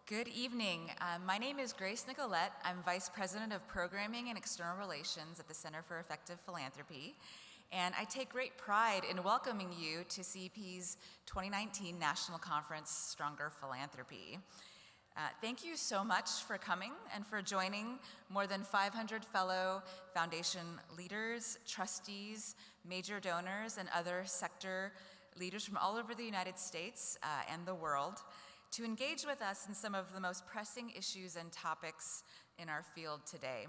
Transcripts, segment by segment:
Good evening. My name is Grace Nicolette. I'm Vice President of Programming and External Relations at the Center for Effective Philanthropy, and I take great pride in welcoming you to CEP's 2019 National Conference, Stronger Philanthropy. Thank you so much for coming and for joining more than 500 fellow foundation leaders, trustees, major donors, and other sector leaders from all over the United States and the world to engage with us in some of the most pressing issues and topics in our field today.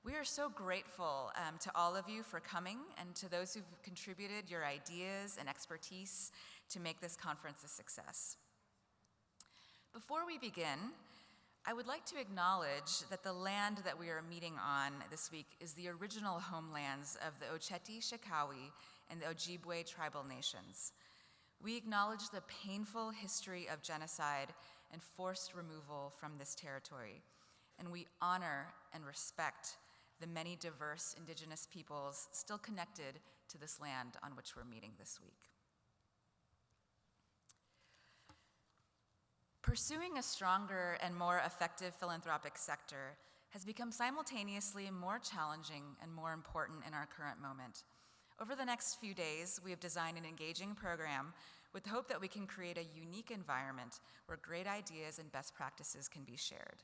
We are so grateful to all of you for coming and to those who've contributed your ideas and expertise to make this conference a success. Before we begin, I would like to acknowledge that the land that we are meeting on this week is the original homelands of the Oceti, Shekawi, and the Ojibwe tribal nations. We acknowledge the painful history of genocide and forced removal from this territory, and we honor and respect the many diverse indigenous peoples still connected to this land on which we're meeting this week. Pursuing a stronger and more effective philanthropic sector has become simultaneously more challenging and more important in our current moment. Over the next few days, we have designed an engaging program with the hope that we can create a unique environment where great ideas and best practices can be shared.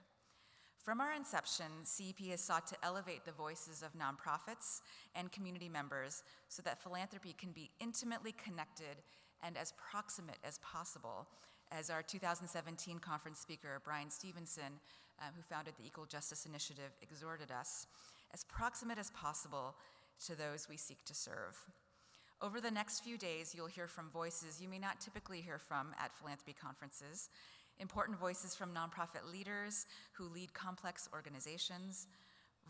From our inception, CEP has sought to elevate the voices of nonprofits and community members so that philanthropy can be intimately connected and as proximate as possible, as our 2017 conference speaker, Brian Stevenson, who founded the Equal Justice Initiative, exhorted us, as proximate as possible to those we seek to serve. Over the next few days, you'll hear from voices you may not typically hear from at philanthropy conferences, important voices from nonprofit leaders who lead complex organizations,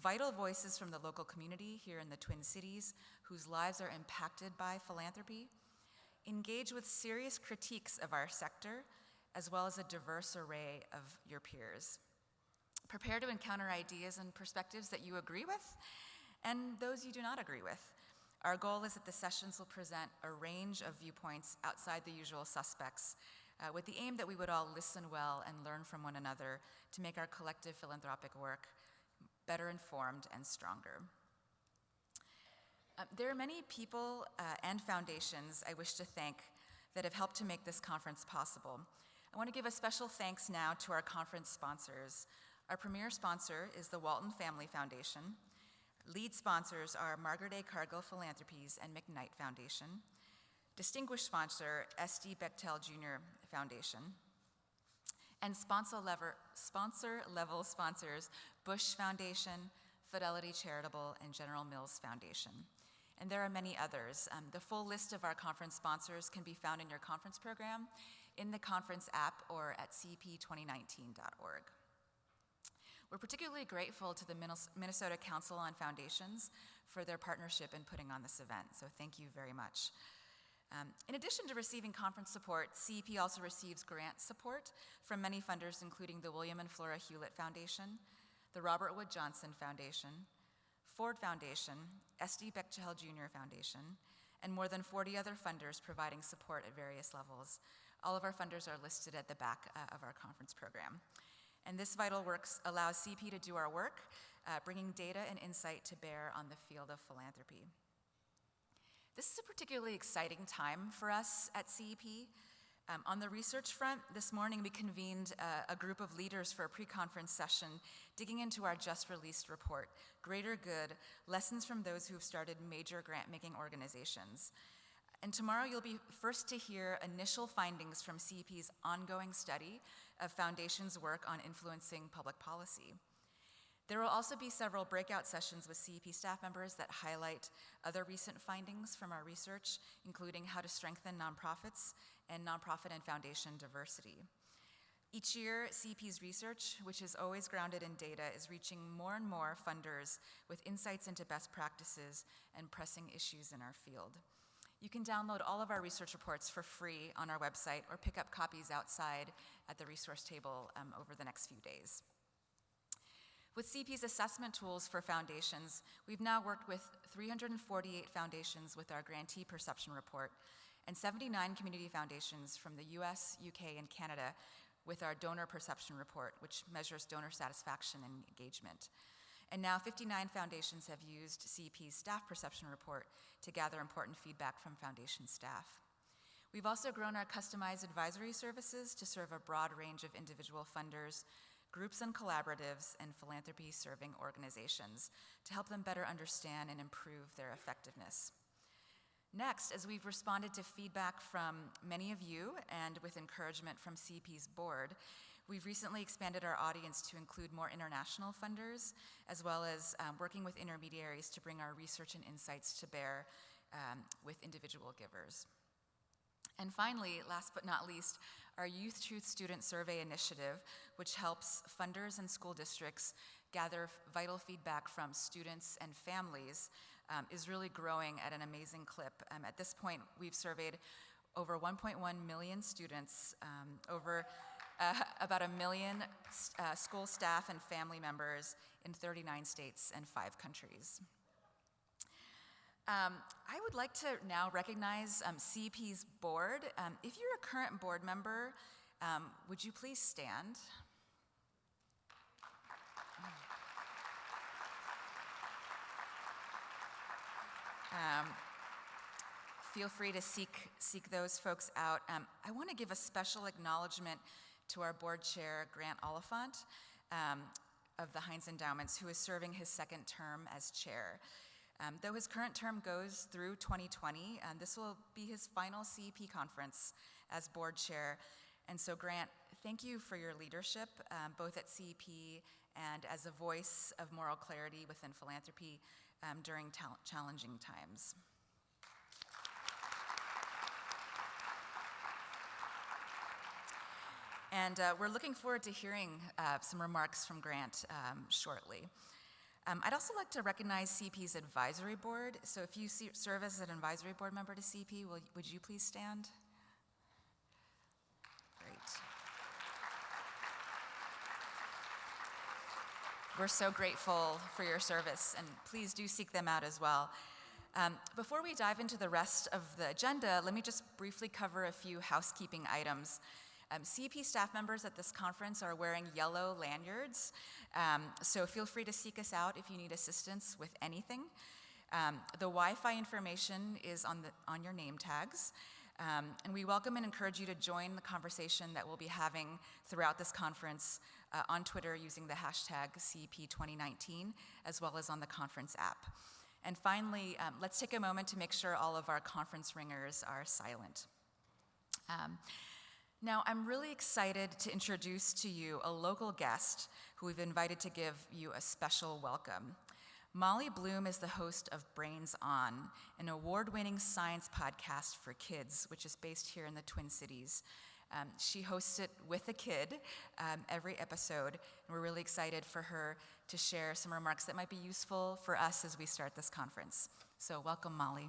vital voices from the local community here in the Twin Cities whose lives are impacted by philanthropy, engage with serious critiques of our sector, as well as a diverse array of your peers. Prepare to encounter ideas and perspectives that you agree with and those you do not agree with. Our goal is that the sessions will present a range of viewpoints outside the usual suspects, with the aim that we would all listen well and learn from one another to make our collective philanthropic work better informed and stronger. There are many people and foundations I wish to thank that have helped to make this conference possible. I want to give a special thanks now to our conference sponsors. Our premier sponsor is the Walton Family Foundation. Lead sponsors are Margaret A. Cargill Philanthropies and McKnight Foundation. Distinguished sponsor, S.D. Bechtel Jr. Foundation. And sponsor-level sponsors, Bush Foundation, Fidelity Charitable, and General Mills Foundation. And there are many others. The full list of our conference sponsors can be found in your conference program, in the conference app, or at CEP2019.org. We're particularly grateful to the Minnesota Council on Foundations for their partnership in putting on this event, so thank you very much. In addition to receiving conference support, CEP also receives grant support from many funders, including the William and Flora Hewlett Foundation, the Robert Wood Johnson Foundation, Ford Foundation, S.D. Bechtel Jr. Foundation, and more than 40 other funders providing support at various levels. All of our funders are listed at the back of our conference program. And this vital work allows CEP to do our work, bringing data and insight to bear on the field of philanthropy. This is a particularly exciting time for us at CEP. On the research front, this morning we convened a group of leaders for a pre-conference session digging into our just-released report, Greater Good, Lessons from Those Who Have Started Major Grant-Making Organizations. And tomorrow you'll be first to hear initial findings from CEP's ongoing study of foundations' work on influencing public policy. There will also be several breakout sessions with CEP staff members that highlight other recent findings from our research, including how to strengthen nonprofits and nonprofit and foundation diversity. Each year, CEP's research, which is always grounded in data, is reaching more and more funders with insights into best practices and pressing issues in our field. You can download all of our research reports for free on our website or pick up copies outside at the resource table over the next few days. With CEP's assessment tools for foundations, we've now worked with 348 foundations with our grantee perception report and 79 community foundations from the US, UK, and Canada with our donor perception report, which measures donor satisfaction and engagement. And now 59 foundations have used CEP's staff perception report to gather important feedback from foundation staff. We've also grown our customized advisory services to serve a broad range of individual funders, groups and collaboratives, and philanthropy-serving organizations to help them better understand and improve their effectiveness. Next, as we've responded to feedback from many of you and with encouragement from CEP's board, we've recently expanded our audience to include more international funders, as well as working with intermediaries to bring our research and insights to bear with individual givers. And finally, last but not least, our Youth Truth Student Survey initiative, which helps funders and school districts gather vital feedback from students and families, is really growing at an amazing clip. At this point, we've surveyed over 1.1 million students, over about 1 million school staff and family members in 39 states and 5 countries. I would like to now recognize CEP's board. If you're a current board member, would you please stand? Feel free to seek those folks out. I want to give a special acknowledgement to our board chair, Grant Oliphant, of the Heinz Endowments, who is serving his second term as chair. Though his current term goes through 2020, this will be his final CEP conference as board chair. And so, Grant, thank you for your leadership, both at CEP and as a voice of moral clarity within philanthropy during challenging times. And we're looking forward to hearing some remarks from Grant shortly. I'd also like to recognize CEP's advisory board. So if you serve as an advisory board member to CEP, would you please stand? Great. We're so grateful for your service, and please do seek them out as well. Before we dive into the rest of the agenda, let me just briefly cover a few housekeeping items. CEP staff members at this conference are wearing yellow lanyards, so feel free to seek us out if you need assistance with anything. The Wi-Fi information is on your name tags, and we welcome and encourage you to join the conversation that we'll be having throughout this conference on Twitter using the hashtag CEP2019, as well as on the conference app. And finally, let's take a moment to make sure all of our conference ringers are silent. Now, I'm really excited to introduce to you a local guest who we've invited to give you a special welcome. Molly Bloom is the host of Brains On, an award-winning science podcast for kids, which is based here in the Twin Cities. She hosts it with a kid every episode, and we're really excited for her to share some remarks that might be useful for us as we start this conference. So welcome, Molly.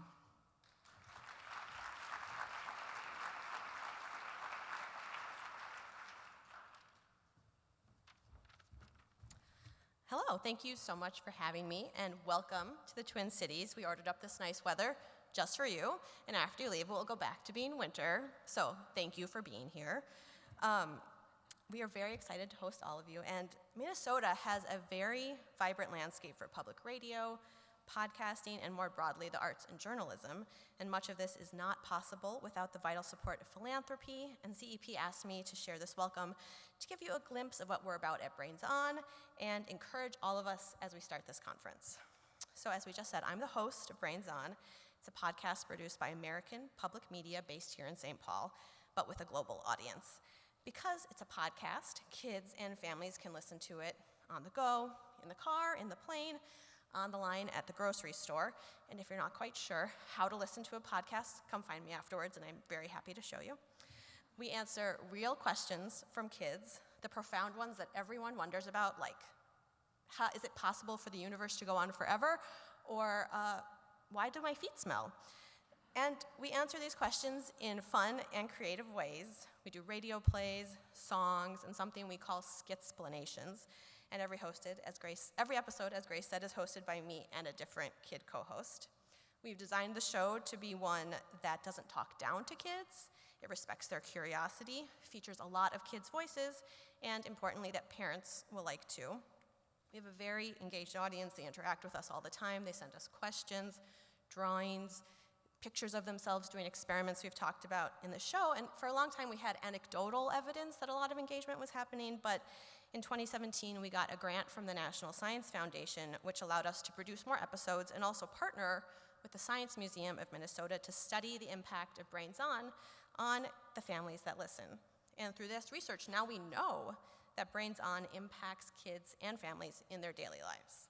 Hello, thank you so much for having me, and welcome to the Twin Cities. We ordered up this nice weather just for you, and after you leave, we'll go back to being winter, so thank you for being here. We are very excited to host all of you, and Minnesota has a very vibrant landscape for public radio, podcasting, and more broadly, the arts and journalism, and much of this is not possible without the vital support of philanthropy, and CEP asked me to share this welcome to give you a glimpse of what we're about at Brains On and encourage all of us as we start this conference. So as we just said, I'm the host of Brains On. It's a podcast produced by American Public Media based here in St. Paul, but with a global audience. Because it's a podcast, kids and families can listen to it on the go, in the car, in the plane, on the line at the grocery store. And if you're not quite sure how to listen to a podcast, come find me afterwards, and I'm very happy to show you. We answer real questions from kids, the profound ones that everyone wonders about, like, how is it possible for the universe to go on forever? Or why do my feet smell? And we answer these questions in fun and creative ways. We do radio plays, songs, and something we call skitsplanations. And every episode, as Grace said, is hosted by me and a different kid co-host. We've designed the show to be one that doesn't talk down to kids, it respects their curiosity, features a lot of kids' voices, and importantly, that parents will like too. We have a very engaged audience. They interact with us all the time. They send us questions, drawings, pictures of themselves doing experiments we've talked about in the show. And for a long time, we had anecdotal evidence that a lot of engagement was happening, but in 2017, we got a grant from the National Science Foundation, which allowed us to produce more episodes and also partner with the Science Museum of Minnesota to study the impact of Brains on the families that listen. And through this research, now we know that Brains On impacts kids and families in their daily lives.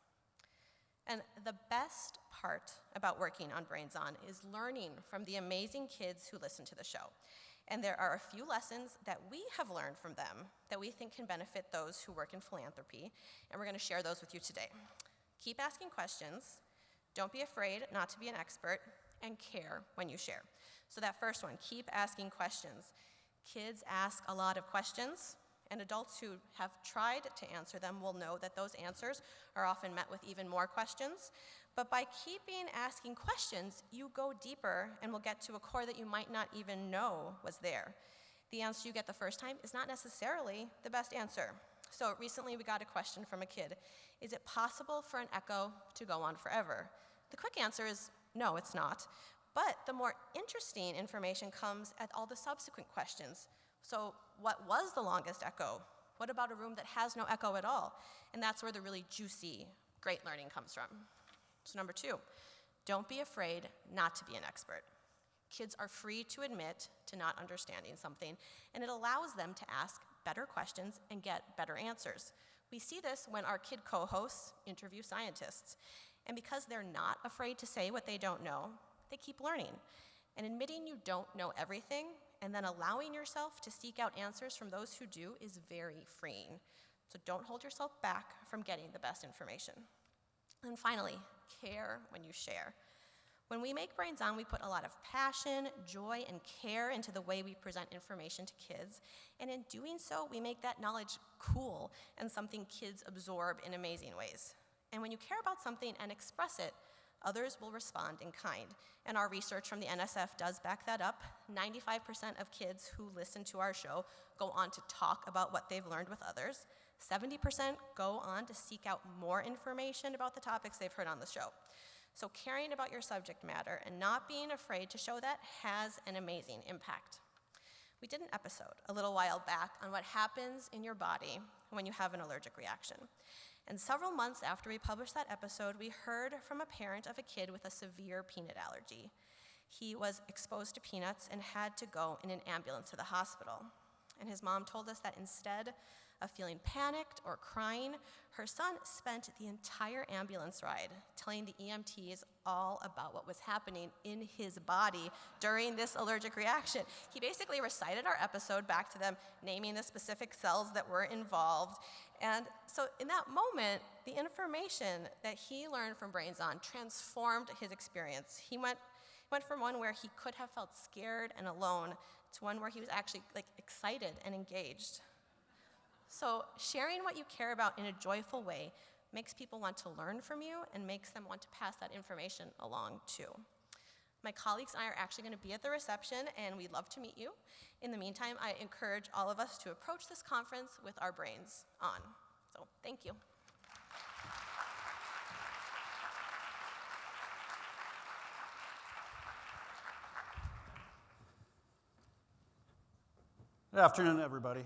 And the best part about working on Brains On is learning from the amazing kids who listen to the show. And there are a few lessons that we have learned from them that we think can benefit those who work in philanthropy, and we're going to share those with you today. Keep asking questions, don't be afraid not to be an expert, and care when you share. So that first one, keep asking questions. Kids ask a lot of questions, and adults who have tried to answer them will know that those answers are often met with even more questions. But by keeping asking questions, you go deeper and will get to a core that you might not even know was there. The answer you get the first time is not necessarily the best answer. So recently we got a question from a kid. Is it possible for an echo to go on forever? The quick answer is no, it's not. But the more interesting information comes at all the subsequent questions. So what was the longest echo? What about a room that has no echo at all? And that's where the really juicy, great learning comes from. So number 2, don't be afraid not to be an expert. Kids are free to admit to not understanding something, and it allows them to ask better questions and get better answers. We see this when our kid co-hosts interview scientists. And because they're not afraid to say what they don't know, they keep learning. And admitting you don't know everything and then allowing yourself to seek out answers from those who do is very freeing. So don't hold yourself back from getting the best information. And finally, care when you share. When we make Brains On, we put a lot of passion, joy, and care into the way we present information to kids. And in doing so, we make that knowledge cool and something kids absorb in amazing ways. And when you care about something and express it, others will respond in kind. And our research from the NSF does back that up. 95% of kids who listen to our show go on to talk about what they've learned with others. 70% go on to seek out more information about the topics they've heard on the show. So caring about your subject matter and not being afraid to show that has an amazing impact. We did an episode a little while back on what happens in your body when you have an allergic reaction. And several months after we published that episode, we heard from a parent of a kid with a severe peanut allergy. He was exposed to peanuts and had to go in an ambulance to the hospital. And his mom told us that instead of feeling panicked or crying, her son spent the entire ambulance ride telling the EMTs all about what was happening in his body during this allergic reaction. He basically recited our episode back to them, naming the specific cells that were involved. And so in that moment, the information that he learned from Brains On transformed his experience. He went from one where he could have felt scared and alone to one where he was actually excited and engaged. So sharing what you care about in a joyful way makes people want to learn from you and makes them want to pass that information along too. My colleagues and I are actually going to be at the reception, and we'd love to meet you. In the meantime, I encourage all of us to approach this conference with our brains on. So thank you. Good afternoon, everybody.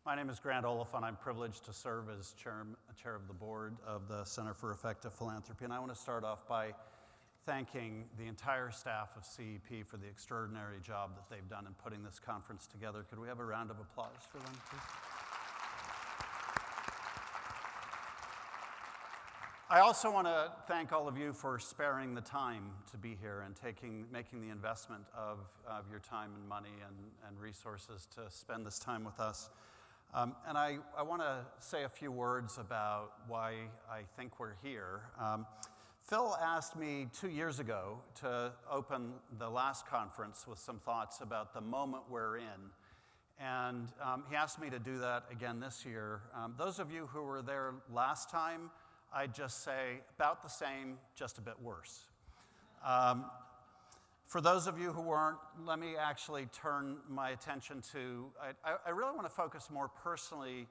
My name is Grant Oliphant. I'm privileged to serve as chair of the board of the Center for Effective Philanthropy, and I want to start off by thanking the entire staff of CEP for the extraordinary job that they've done in putting this conference together. Could we have a round of applause for them, please? I also want to thank all of you for sparing the time to be here and making the investment of your time and money and resources to spend this time with us. And I want to say a few words about why I think we're here. Phil asked me 2 years ago to open the last conference with some thoughts about the moment we're in. And he asked me to do that again this year. Those of you who were there last time, I'd just say about the same, just a bit worse. For those of you who weren't, let me actually turn my attention to, I really want to focus more personally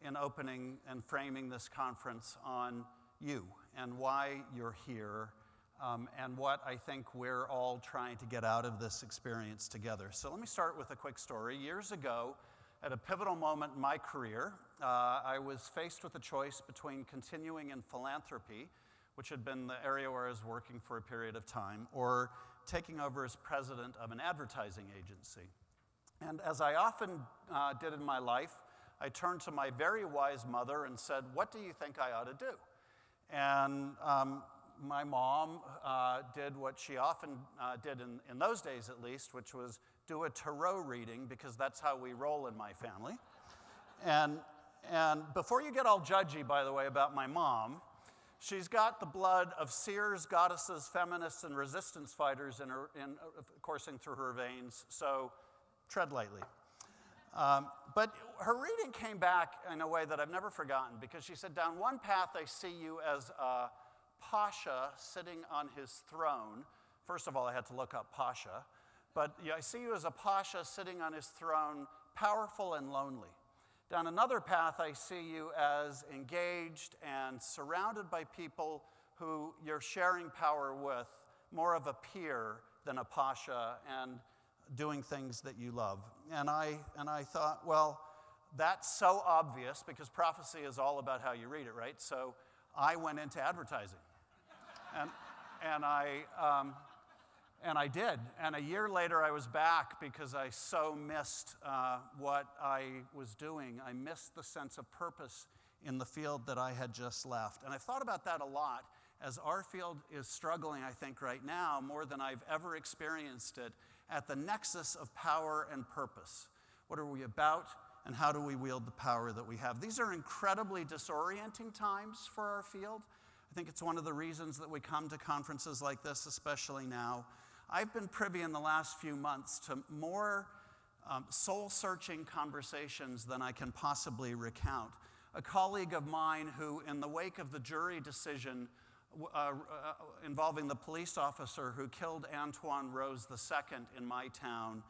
in opening and framing this conference on you and why you're here, and what I think we're all trying to get out of this experience together. So let me start with a quick story. Years ago, at a pivotal moment in my career, I was faced with a choice between continuing in philanthropy, which had been the area where I was working for a period of time, or taking over as president of an advertising agency. And as I often did in my life, I turned to my very wise mother and said, "What do you think I ought to do?" And my mom did what she often did in those days at least, which was do a tarot reading, because that's how we roll in my family. And before you get all judgy, by the way, about my mom, she's got the blood of seers, goddesses, feminists, and resistance fighters coursing through her veins, so tread lightly. But her reading came back in a way that I've never forgotten, because she said, "Down one path I see you as a pasha sitting on his throne." First of all, I had to look up pasha. But yeah, I see you as a pasha sitting on his throne, powerful and lonely. Down another path, I see you as engaged and surrounded by people who you're sharing power with, more of a peer than a pasha, and doing things that you love. And I thought, well, that's so obvious, because prophecy is all about how you read it, right? So I went into advertising. And I did. And a year later, I was back because I so missed what I was doing. I missed the sense of purpose in the field that I had just left. And I've thought about that a lot, as our field is struggling, I think, right now, more than I've ever experienced it, at the nexus of power and purpose. What are we about, and how do we wield the power that we have? These are incredibly disorienting times for our field. I think it's one of the reasons that we come to conferences like this, especially now. I've been privy in the last few months to more soul-searching conversations than I can possibly recount. A colleague of mine who, in the wake of the jury decision involving the police officer who killed Antoine Rose II in my town,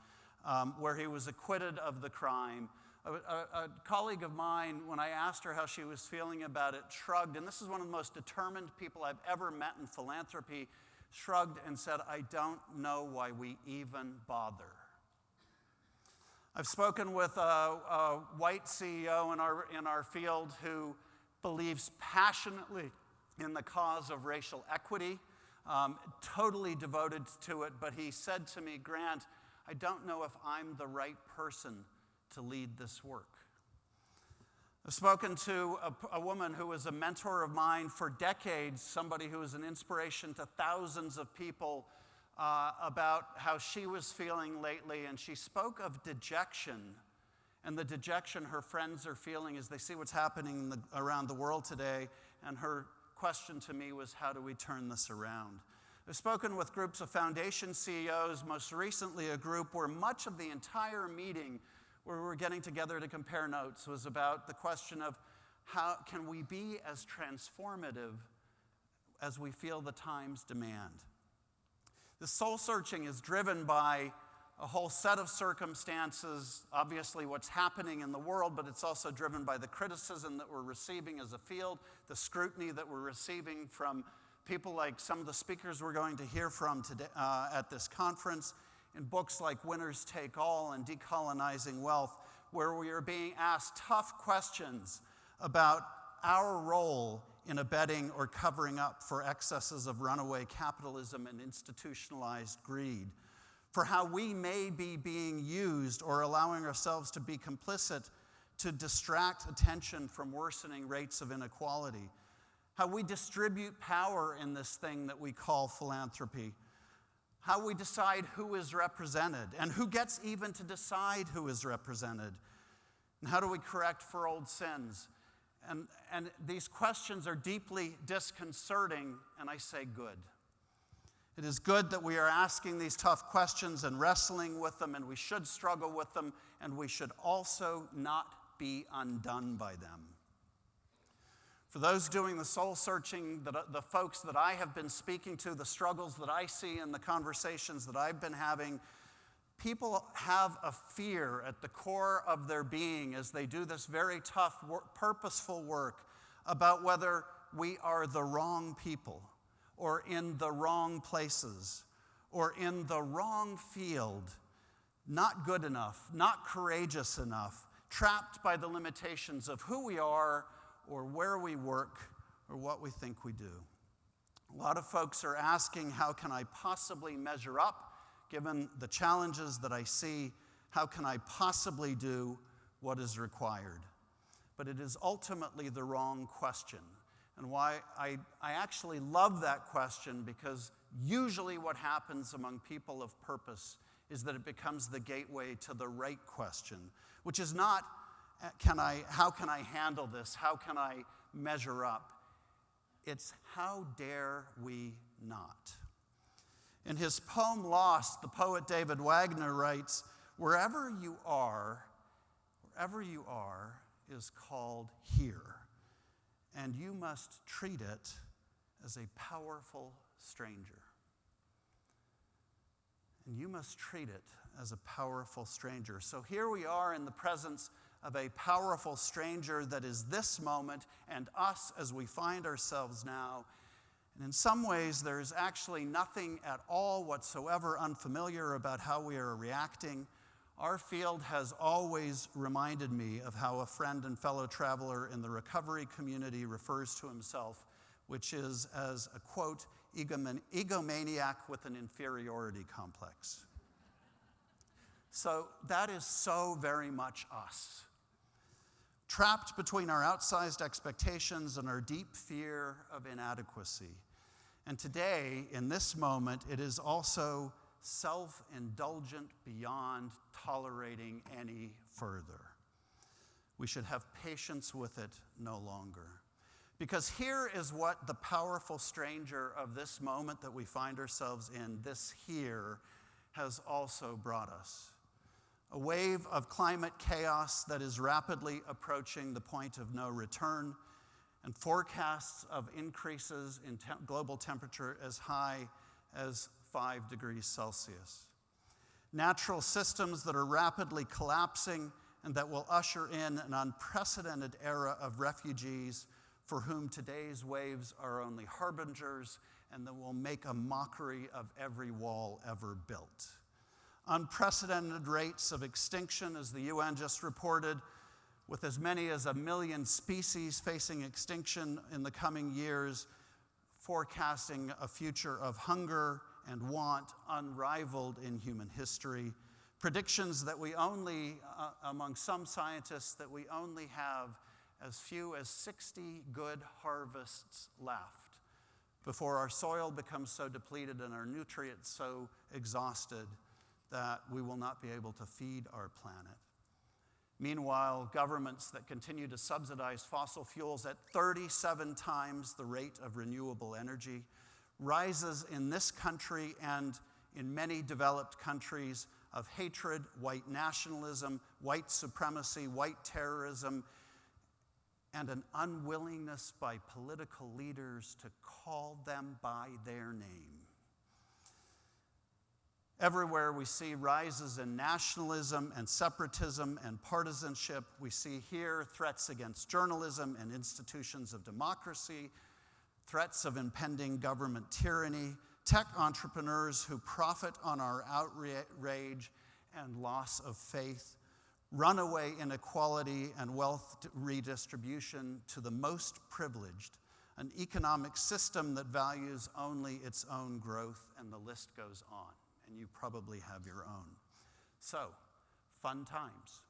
where he was acquitted of the crime, a colleague of mine, when I asked her how she was feeling about it, shrugged, and this is one of the most determined people I've ever met in philanthropy, shrugged and said, "I don't know why we even bother." I've spoken with a white CEO in our field who believes passionately in the cause of racial equity, totally devoted to it, but he said to me, "Grant, I don't know if I'm the right person to lead this work." I've spoken to a woman who was a mentor of mine for decades, somebody who was an inspiration to thousands of people, about how she was feeling lately, and she spoke of dejection and the dejection her friends are feeling as they see what's happening around the world today, and her question to me was, how do we turn this around? I've spoken with groups of foundation CEOs, most recently a group where much of the entire meeting where we were getting together to compare notes was about the question of how can we be as transformative as we feel the times demand. The soul searching is driven by a whole set of circumstances, obviously what's happening in the world, but it's also driven by the criticism that we're receiving as a field, the scrutiny that we're receiving from people like some of the speakers we're going to hear from today at this conference, in books like Winners Take All and Decolonizing Wealth, where we are being asked tough questions about our role in abetting or covering up for excesses of runaway capitalism and institutionalized greed, for how we may be being used or allowing ourselves to be complicit to distract attention from worsening rates of inequality, how we distribute power in this thing that we call philanthropy, how we decide who is represented and who gets even to decide who is represented, and how do we correct for old sins. And these questions are deeply disconcerting, and I say good. It is good that we are asking these tough questions and wrestling with them, and we should struggle with them, and we should also not be undone by them. For those doing the soul searching, the folks that I have been speaking to, the struggles that I see in the conversations that I've been having, people have a fear at the core of their being as they do this very tough, purposeful work about whether we are the wrong people or in the wrong places or in the wrong field, not good enough, not courageous enough, trapped by the limitations of who we are or where we work or what we think we do. A lot of folks are asking, how can I possibly measure up? Given the challenges that I see, how can I possibly do what is required? But it is ultimately the wrong question. And why I actually love that question, because usually what happens among people of purpose is that it becomes the gateway to the right question, which is not, how can I handle this? How can I measure up? It's how dare we not? In his poem Lost, the poet David Wagner writes, wherever you are is called here, and you must treat it as a powerful stranger. And you must treat it as a powerful stranger. So here we are in the presence of a powerful stranger that is this moment and us as we find ourselves now. And in some ways, there's actually nothing at all whatsoever unfamiliar about how we are reacting. Our field has always reminded me of how a friend and fellow traveler in the recovery community refers to himself, which is as a, quote, egomaniac with an inferiority complex. So that is so very much us. Trapped between our outsized expectations and our deep fear of inadequacy. And today, in this moment, it is also self-indulgent beyond tolerating any further. We should have patience with it no longer. Because here is what the powerful stranger of this moment that we find ourselves in, this here, has also brought us. A wave of climate chaos that is rapidly approaching the point of no return, and forecasts of increases in global temperature as high as 5 degrees Celsius. Natural systems that are rapidly collapsing and that will usher in an unprecedented era of refugees for whom today's waves are only harbingers and that will make a mockery of every wall ever built. Unprecedented rates of extinction, as the UN just reported, with as many as 1 million species facing extinction in the coming years, forecasting a future of hunger and want unrivaled in human history. Predictions that we only, among some scientists, that we only have as few as 60 good harvests left before our soil becomes so depleted and our nutrients so exhausted that we will not be able to feed our planet. Meanwhile, governments that continue to subsidize fossil fuels at 37 times the rate of renewable energy, rises in this country and in many developed countries of hatred, white nationalism, white supremacy, white terrorism, and an unwillingness by political leaders to call them by their name. Everywhere we see rises in nationalism and separatism and partisanship. We see here threats against journalism and institutions of democracy, threats of impending government tyranny, tech entrepreneurs who profit on our outrage and loss of faith, runaway inequality and wealth redistribution to the most privileged, an economic system that values only its own growth, and the list goes on. And you probably have your own. So, fun times.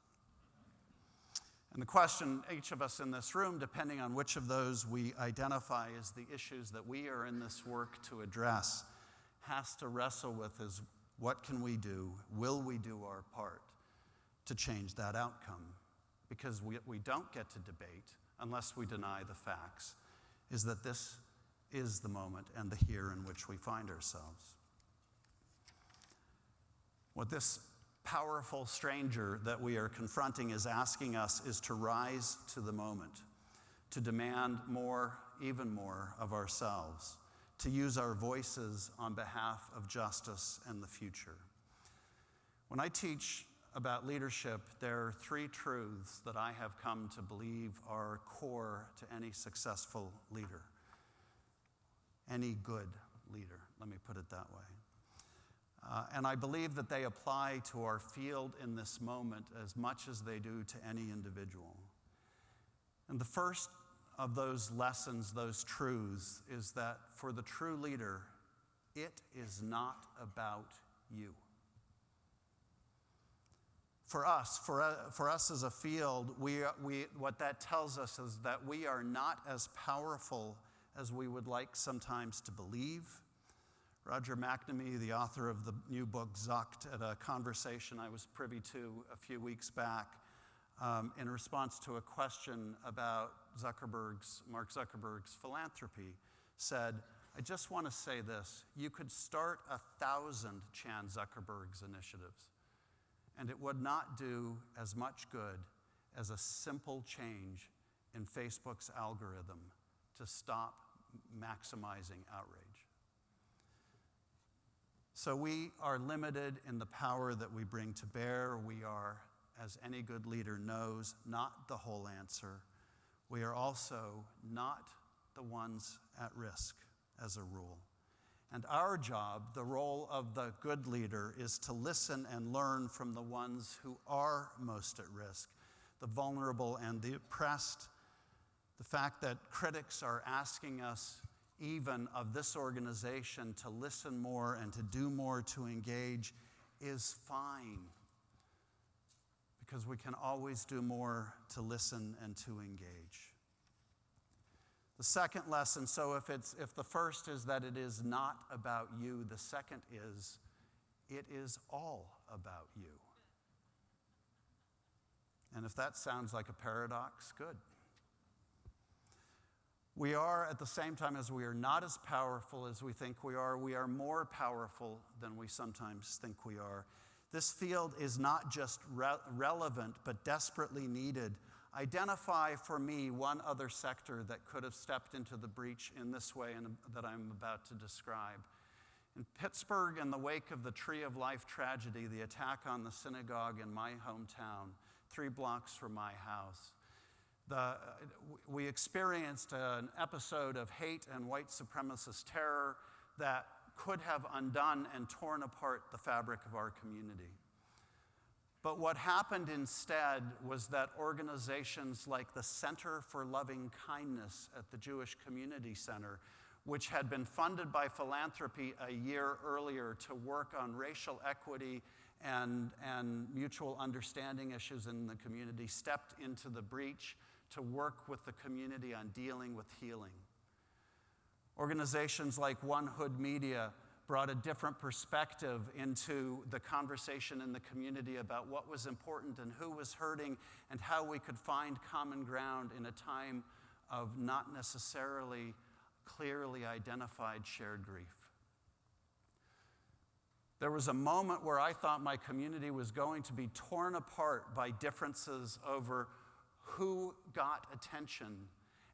And the question, each of us in this room, depending on which of those we identify as the issues that we are in this work to address, has to wrestle with is, what can we do? Will we do our part to change that outcome? Because we don't get to debate unless we deny the facts, is that this is the moment and the here in which we find ourselves. What this powerful stranger that we are confronting is asking us is to rise to the moment, to demand more, even more, of ourselves, to use our voices on behalf of justice and the future. When I teach about leadership, there are three truths that I have come to believe are core to any successful leader, any good leader, let me put it that way. And I believe that they apply to our field in this moment as much as they do to any individual. And the first of those lessons, those truths, is that for the true leader, it is not about you. For us as a field, what that tells us is that we are not as powerful as we would like sometimes to believe. Roger McNamee, the author of the new book Zucked, at a conversation I was privy to a few weeks back, in response to a question about Mark Zuckerberg's philanthropy, said, "I just want to say this, you could start 1,000 Chan Zuckerberg's initiatives, and it would not do as much good as a simple change in Facebook's algorithm to stop maximizing outrage." So we are limited in the power that we bring to bear. We are, as any good leader knows, not the whole answer. We are also not the ones at risk, as a rule. And our job, the role of the good leader, is to listen and learn from the ones who are most at risk, the vulnerable and the oppressed. The fact that critics are asking us, even of this organization, to listen more and to do more to engage is fine, because we can always do more to listen and to engage. The second lesson, so if the first is that it is not about you, the second is it is all about you. And if that sounds like a paradox, good. We are, at the same time as we are not as powerful as we think we are more powerful than we sometimes think we are. This field is not just relevant, but desperately needed. Identify for me one other sector that could have stepped into the breach in this way and that I'm about to describe. In Pittsburgh, in the wake of the Tree of Life tragedy, the attack on the synagogue in my hometown, 3 blocks from my house, we experienced an episode of hate and white supremacist terror that could have undone and torn apart the fabric of our community. But what happened instead was that organizations like the Center for Loving Kindness at the Jewish Community Center, which had been funded by philanthropy a year earlier to work on racial equity and mutual understanding issues in the community, stepped into the breach to work with the community on dealing with healing. Organizations like One Hood Media brought a different perspective into the conversation in the community about what was important and who was hurting and how we could find common ground in a time of not necessarily clearly identified shared grief. There was a moment where I thought my community was going to be torn apart by differences over who got attention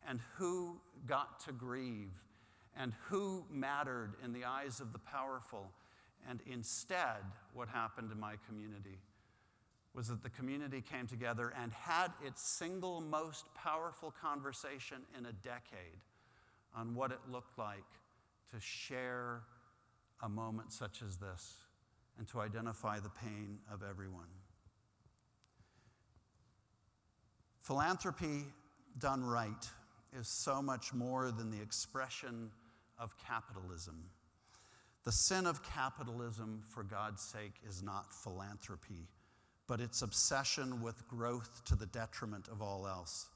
and who got to grieve and who mattered in the eyes of the powerful. And instead, what happened in my community was that the community came together and had its single most powerful conversation in a decade on what it looked like to share a moment such as this and to identify the pain of everyone. Philanthropy done right is so much more than the expression of capitalism. The sin of capitalism, for God's sake, is not philanthropy, but its obsession with growth to the detriment of all else.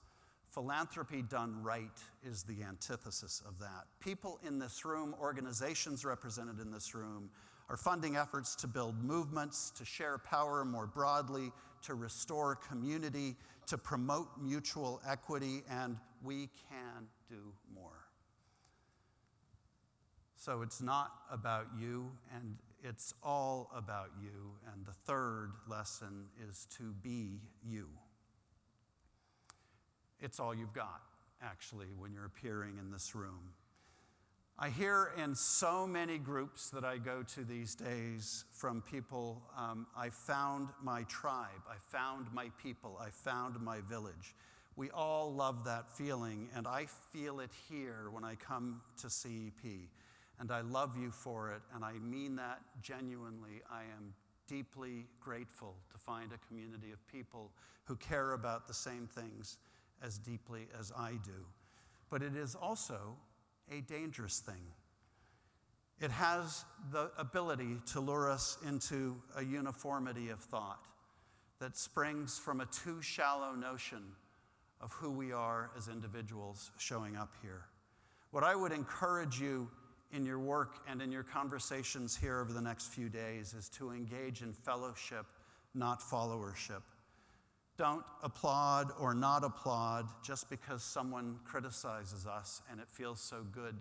Philanthropy done right is the antithesis of that. People in this room, organizations represented in this room, are funding efforts to build movements, to share power more broadly, to restore community, to promote mutual equity, and we can do more. So it's not about you, and it's all about you. And the third lesson is to be you. It's all you've got. actually, when you're appearing in this room. I hear in so many groups that I go to these days from people, I found my tribe, I found my people, I found my village. We all love that feeling, and I feel it here when I come to CEP. And I love you for it, and I mean that genuinely. I am deeply grateful to find a community of people who care about the same things as deeply as I do. But it is also a dangerous thing. It has the ability to lure us into a uniformity of thought that springs from a too shallow notion of who we are as individuals showing up here. What I would encourage you in your work and in your conversations here over the next few days is to engage in fellowship, not followership. Don't applaud or not applaud just because someone criticizes us and it feels so good.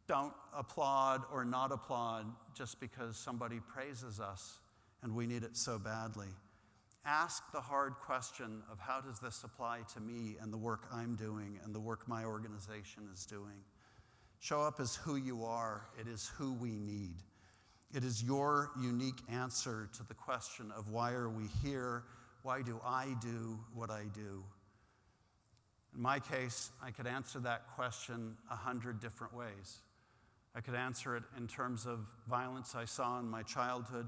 Don't applaud or not applaud just because somebody praises us and we need it so badly. Ask the hard question of how does this apply to me and the work I'm doing and the work my organization is doing. Show up as who you are. It is who we need. It is your unique answer to the question of why are we here? Why do I do what I do? In my case, I could answer that question 100 different ways. I could answer it in terms of violence I saw in my childhood.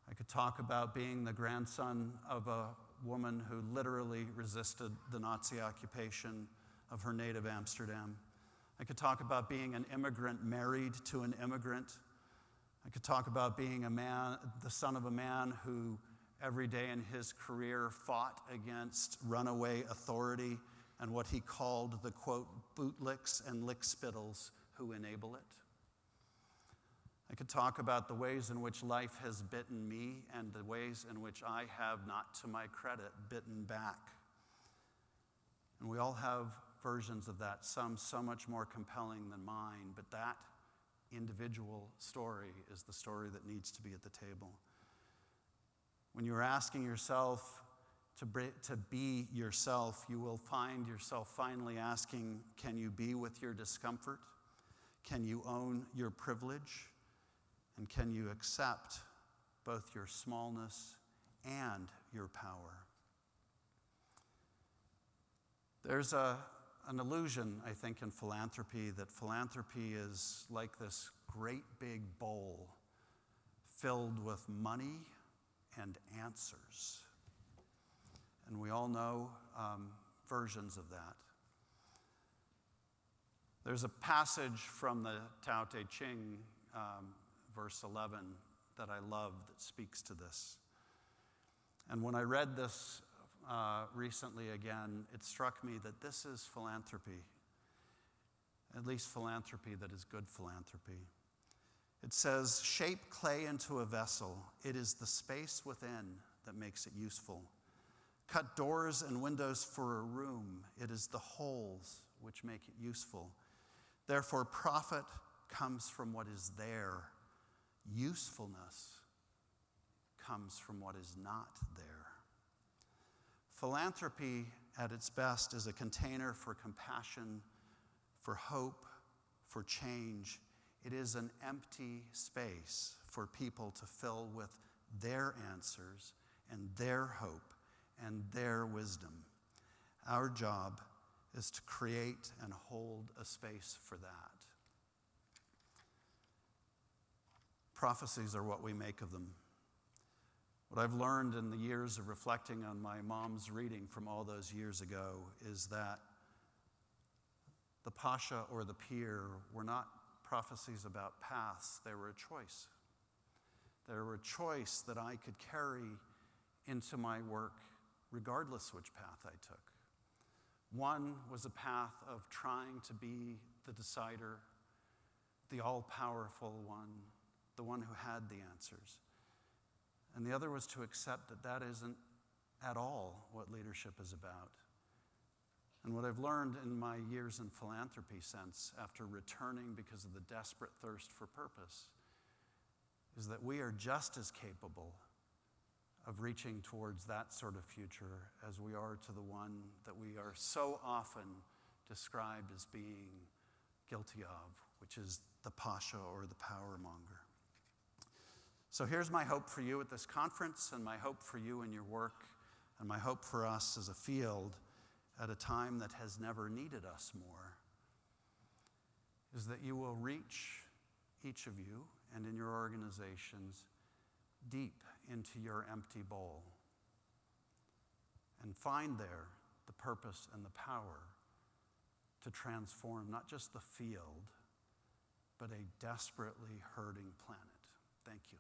I could talk about being the grandson of a woman who literally resisted the Nazi occupation of her native Amsterdam. I could talk about being an immigrant married to an immigrant. I could talk about being the son of a man who every day in his career fought against runaway authority and what he called the, quote, bootlicks and lickspittles who enable it. I could talk about the ways in which life has bitten me and the ways in which I have, not to my credit, bitten back. And we all have versions of that, some so much more compelling than mine, but that individual story is the story that needs to be at the table. When you're asking yourself to be yourself, you will find yourself finally asking, can you be with your discomfort? Can you own your privilege? And can you accept both your smallness and your power? There's an illusion, I think, in philanthropy that philanthropy is like this great big bowl filled with money and answers. And we all know versions of that. There's a passage from the Tao Te Ching, verse 11, that I love that speaks to this. And when I read this recently again, it struck me that this is philanthropy, at least philanthropy that is good philanthropy. It says, shape clay into a vessel. It is the space within that makes it useful. Cut doors and windows for a room. It is the holes which make it useful. Therefore, profit comes from what is there. Usefulness comes from what is not there. Philanthropy, at its best, is a container for compassion, for hope, for change. It is an empty space for people to fill with their answers and their hope and their wisdom. Our job is to create and hold a space for that. Prophecies are what we make of them. What I've learned in the years of reflecting on my mom's reading from all those years ago is that the pasha or the peer were not prophecies about paths, they were a choice. They were a choice that I could carry into my work regardless which path I took. One was a path of trying to be the decider, the all-powerful one, the one who had the answers. And the other was to accept that that isn't at all what leadership is about. And what I've learned in my years in philanthropy since, after returning because of the desperate thirst for purpose, is that we are just as capable of reaching towards that sort of future as we are to the one that we are so often described as being guilty of, which is the pasha or the power monger. So here's my hope for you at this conference, and my hope for you in your work, and my hope for us as a field at a time that has never needed us more, is that you will reach, each of you and in your organizations, deep into your empty bowl and find there the purpose and the power to transform not just the field, but a desperately hurting planet. Thank you.